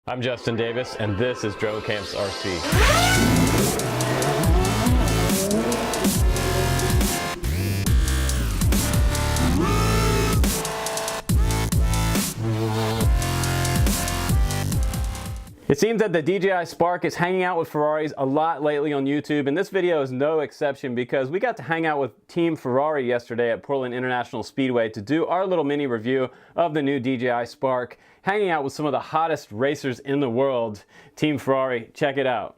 I'm Justin Davis, and this is Dro Camps RC. It seems that the DJI Spark is hanging out with Ferraris a lot lately on YouTube, and this video is no exception because we got to hang out with Team Ferrari yesterday at Portland International Speedway to do our little mini review of the new DJI Spark, hanging out with some of the hottest racers in the world. Team Ferrari, check it out.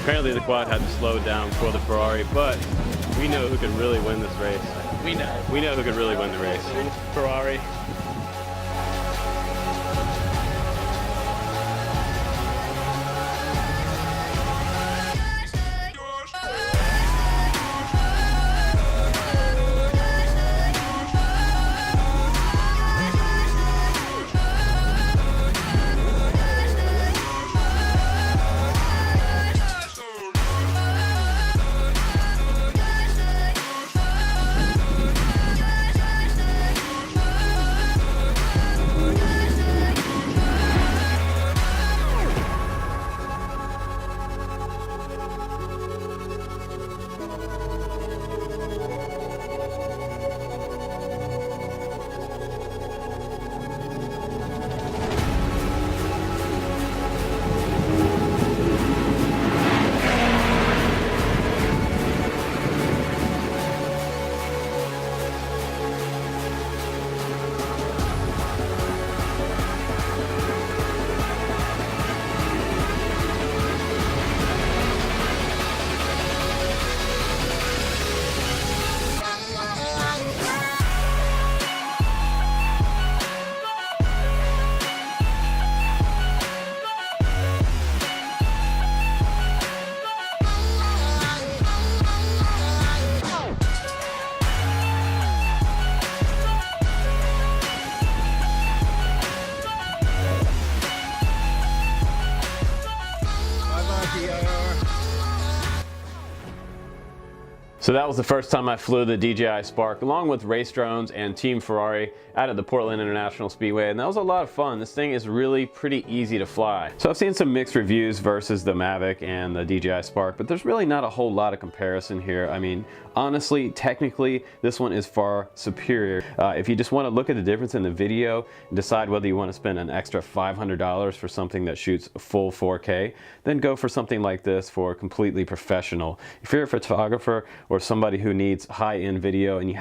Apparently the quad had to slow down for the Ferrari, but we know who could really win this race. We know who could really win the race. Ferrari. So that was the first time I flew the DJI Spark along with race drones and Team Ferrari out at the Portland International Speedway, and that was a lot of fun. This thing is really pretty easy to fly. So I've seen some mixed reviews versus the Mavic and the DJI Spark, but there's really not a whole lot of comparison here. I mean, honestly, technically, this one is far superior. If you just want to look at the difference in the video and decide whether you want to spend an extra $500 for something that shoots full 4K, then go for something like this for completely professional. If you're a photographer or somebody who needs high-end video and you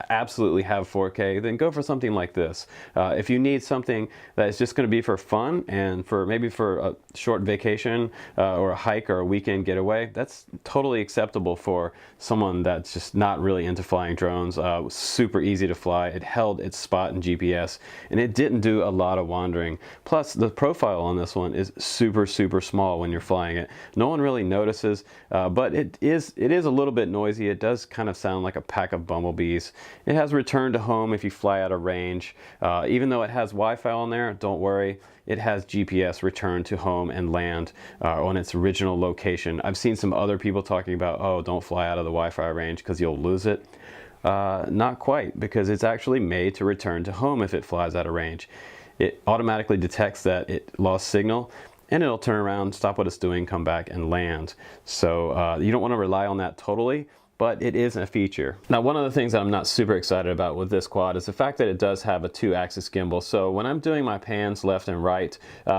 absolutely have 4K, then go for something like this. If you need something that is just going to be for fun and for maybe for a short vacation or a hike or a weekend getaway, that's totally acceptable for someone that's just not really into flying drones. It was super easy to fly. It held its spot in GPS and it didn't do a lot of wandering. Plus, the profile on this one is super small when you're flying it. No one really notices, but it is a little bit noisy. It does kind of sound like a pack of bumblebees. It has return to home if you fly out of range. Even though it has Wi-Fi on there, don't worry. It has GPS return to home and land on its original location. I've seen some other people talking about, oh, don't fly out of the Wi-Fi range because you'll lose it. Not quite, because it's actually made to return to home if it flies out of range. It automatically detects that it lost signal, and it'll turn around, stop what it's doing, come back and land. So you don't want to rely on that totally, but it is a feature. Now, one of the things that I'm not super excited about with this quad is the fact that it does have a 2-axis gimbal. So when I'm doing my pans left and right,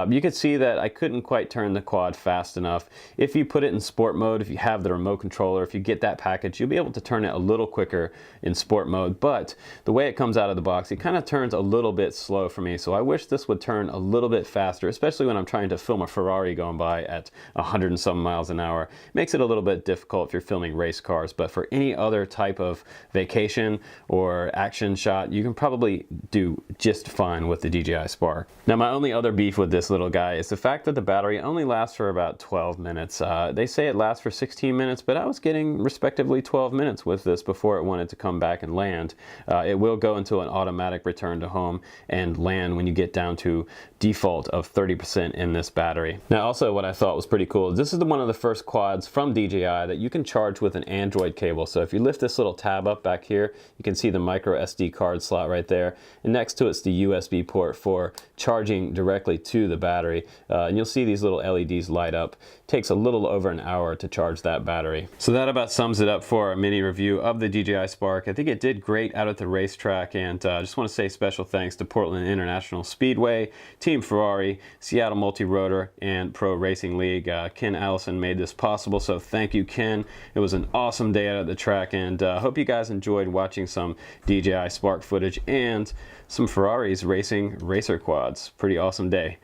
you can see that I couldn't quite turn the quad fast enough. If you put it in sport mode, if you have the remote controller, if you get that package, you'll be able to turn it a little quicker in sport mode. But the way it comes out of the box, it kind of turns a little bit slow for me. So I wish this would turn a little bit faster, especially when I'm trying to film a Ferrari going by at 100 and some miles an hour. It makes it a little bit difficult if you're filming race cars, but for any other type of vacation or action shot, you can probably do just fine with the DJI Spark. Now, my only other beef with this little guy is the fact that the battery only lasts for about 12 minutes. They say it lasts for 16 minutes, but I was getting respectively 12 minutes with this before it wanted to come back and land. It will go into an automatic return to home and land when you get down to default of 30% in this battery. Now, also what I thought was pretty cool, this is one of the first quads from DJI that you can charge with an Android cable. So if you lift this little tab up back here, you can see the micro SD card slot right there, and next to it's the USB port for charging directly to the battery. And you'll see these little LEDs light up. It takes a little over an hour to charge that battery. So that about sums it up for our mini review of the DJI Spark. I think it did great out at the racetrack, and I just want to say special thanks to Portland International Speedway, Team Ferrari, Seattle Multi-Rotor, and Pro Racing League. Ken Allison made this possible, so thank you, Ken. It was an awesome day out at the track, and I hope you guys enjoyed watching some DJI Spark footage and some Ferraris racing racer quads. Pretty awesome day.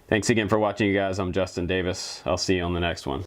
Thanks again for watching, you guys. I'm Justin Davis. I'll see you on the next one.